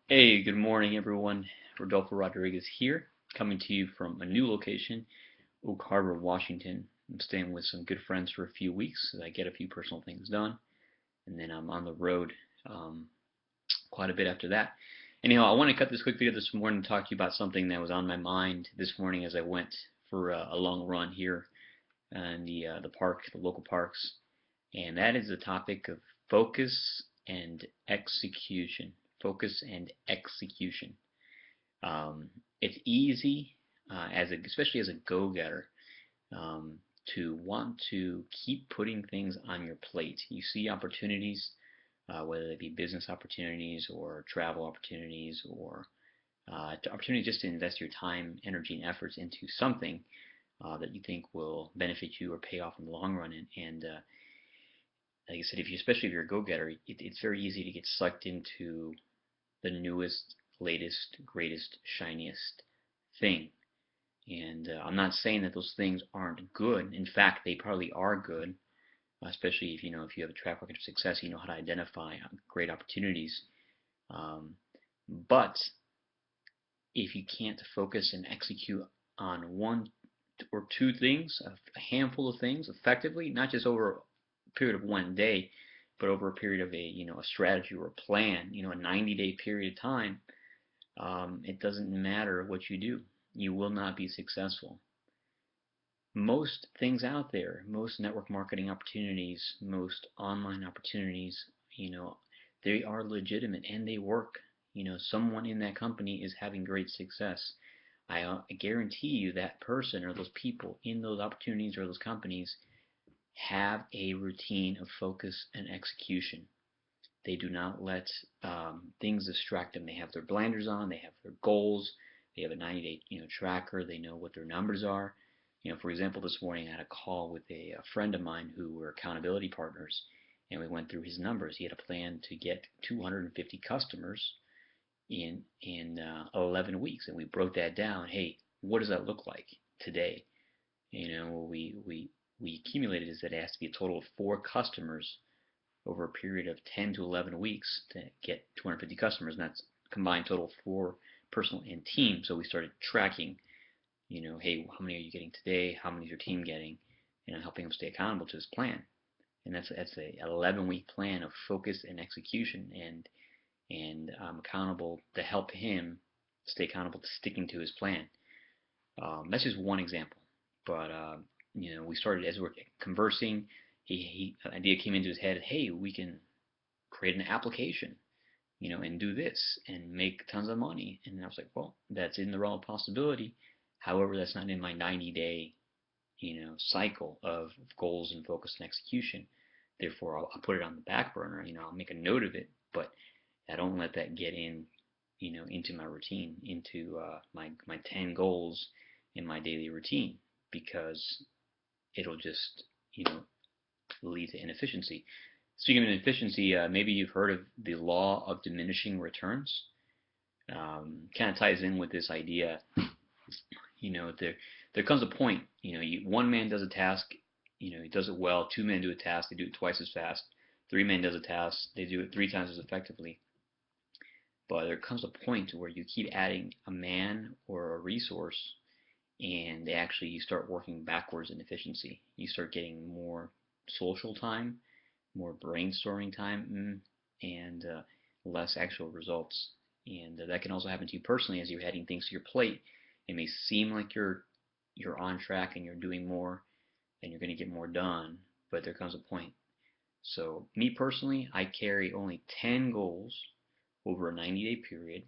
Hey, good morning, everyone. Rodolfo Rodriguez here, coming to you from a new location, Oak Harbor, Washington. I'm staying with some good friends for a few weeks as I get a few personal things done, and then I'm on the road um, quite a bit after that. Anyhow, I want to cut this quick video this morning and talk to you about something that was on my mind this morning as I went for a long run here in the park, the local parks, and that is the topic of focus and execution. Focus and execution. It's easy, especially as a go-getter, um, to want to keep putting things on your plate. You see opportunities, whether they be business opportunities or travel opportunities or opportunities just to invest your time, energy, and efforts into something that you think will benefit you or pay off in the long run. And like I said, especially if you're a go-getter, it's very easy to get sucked into the newest, latest, greatest, shiniest thing. And I'm not saying that those things aren't good. In fact, they probably are good, especially if you have a track record of success, you know how to identify great opportunities. Um, but if you can't focus and execute on one or two things, a handful of things effectively, not just over a period of one day, but over a period of a strategy or a plan, a 90-day period of time, it doesn't matter what you do. You will not be successful. Most things out there, most network marketing opportunities, most online opportunities, you know, they are legitimate and they work. Someone in that company is having great success. I guarantee you that person or those people in those opportunities or those companies have a routine of focus and execution. They do not let things distract them. They have their blinders on. They have their goals. They have a 90-day tracker. They know what their numbers are. For example, this morning I had a call with a friend of mine who were accountability partners, and we went through his numbers. He had a plan to get 250 customers in 11 weeks, and we broke that down. Hey, what does that look like today? We accumulated is that it has to be a total of 4 customers over a period of 10 to 11 weeks to get 250 customers, and that's combined total for personal and team. So we started tracking, hey, how many are you getting today? How many is your team getting? And I'm helping them stay accountable to this plan. And that's a 11-week plan of focus and execution, and I'm accountable to help him stay accountable to sticking to his plan. That's just one example, but we started as we're conversing. An idea came into his head. Hey, we can create an application, and do this and make tons of money. And I was like, well, that's in the realm of possibility. However, that's not in my 90-day, cycle of goals and focus and execution. Therefore, I'll put it on the back burner. I'll make a note of it, but I don't let that get into my routine, into my 10 goals in my daily routine, because it'll just, lead to inefficiency. Speaking of inefficiency, maybe you've heard of the law of diminishing returns. Kind of ties in with this idea. There comes a point. One man does a task. He does it well. 2 men do a task. They do it twice as fast. 3 men does a task. They do it 3 times as effectively. But there comes a point where you keep adding a man or a resource, and you start working backwards in efficiency. You start getting more social time, more brainstorming time, and less actual results. And that can also happen to you personally as you're adding things to your plate. It may seem like you're on track and you're doing more and you're going to get more done, but there comes a point. So me personally, I carry only 10 goals over a 90-day period,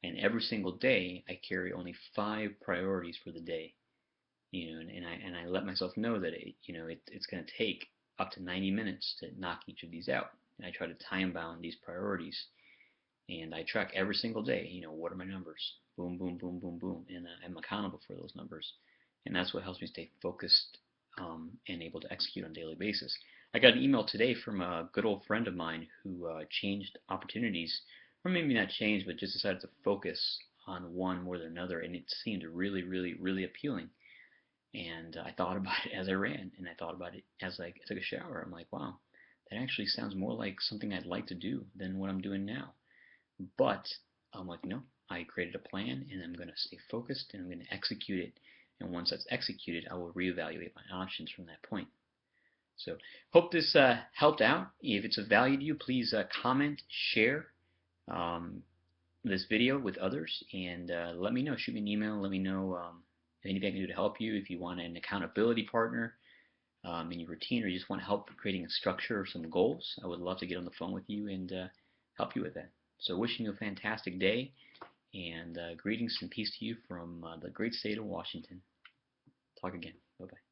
and every single day I carry only 5 priorities for the day. And I let myself know that it's going to take up to 90 minutes to knock each of these out. And I try to time bound these priorities, and I track every single day. What are my numbers? Boom, boom, boom, boom, boom, and I'm accountable for those numbers, and that's what helps me stay focused and able to execute on a daily basis. I got an email today from a good old friend of mine who changed opportunities, or maybe not changed, but just decided to focus on one more than another, and it seemed really, really, really appealing. And I thought about it as I ran, and I thought about it as I took a shower. I'm like, wow, that actually sounds more like something I'd like to do than what I'm doing now. But I'm like, no, I created a plan and I'm going to stay focused and I'm going to execute it. And once that's executed, I will reevaluate my options from that point. So hope this helped out. If it's of value to you, please comment, share this video with others, and let me know. Shoot me an email. Let me know anything I can do to help you. If you want an accountability partner in your routine, or you just want help creating a structure or some goals, I would love to get on the phone with you and help you with that. So wishing you a fantastic day, and greetings and peace to you from the great state of Washington. Talk again. Bye-bye.